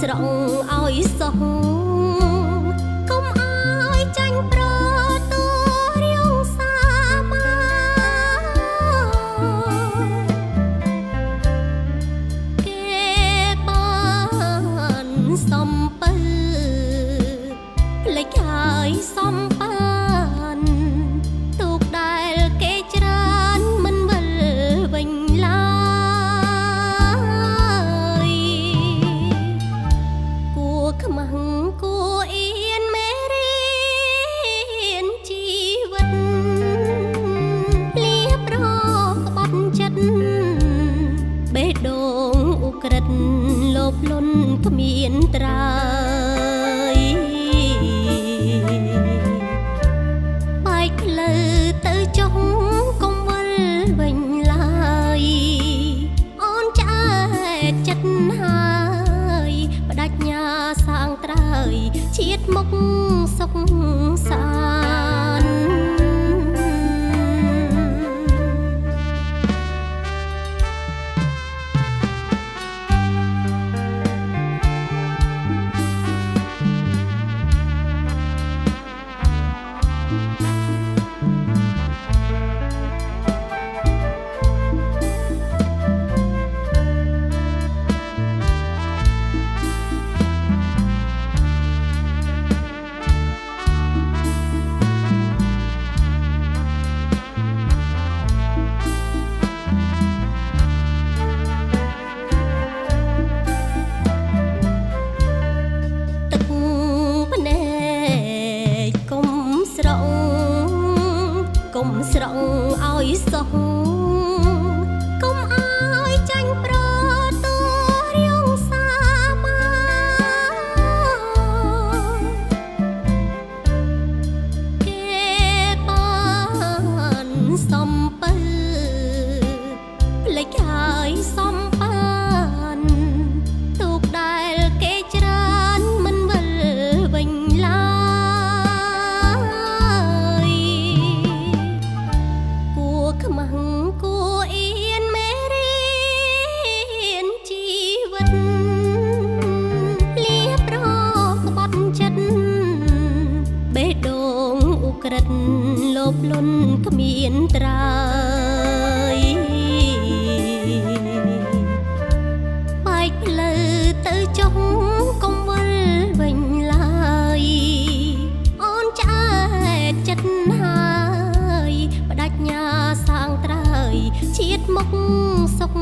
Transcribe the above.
ស្រង់ឲ្យសោះកុំឲ្យចាញ់ប្រទោរាងសាមាគេបានសំពើភ្លេចហើយសំបានទូកដែលគេច្រើនមិនវិលវិញឡើយគួខ្មាំងគួអៀនមេរៀនជីវិតលៀបរក្បត់ចិត្តបេះដូងឧក្រិដ្ឋលោភលន់គ្មានត្រើយបែកផ្លូវទៅចុះកុំវិលវិញឡើយអូនឆ្អែតចិត្តហើយបដិញ្ញាសាងត្រើយជាតិមុខសុខសាន្តកុំស្រង់ឲ្យសោះកុំឲ្យចាញ់ប្រទោរាងសាមាគេបានសំពើភ្លេចហើយសំបានទូកដែលគេច្រើនមិនវិលវិញឡើយខ្មាំងគួអៀនមេរៀនជីវិតលៀបរក្បត់ចិត្តបេះដូងឧក្រិដ្ឋលោភលន់គ្មានត្រើយបែកផ្លូវទៅចុះកុំវិលវិញឡើយអូនឆ្អែតចិត្តហើយបដិញ្ញាសាងត្រើយជាតិមុខសុខ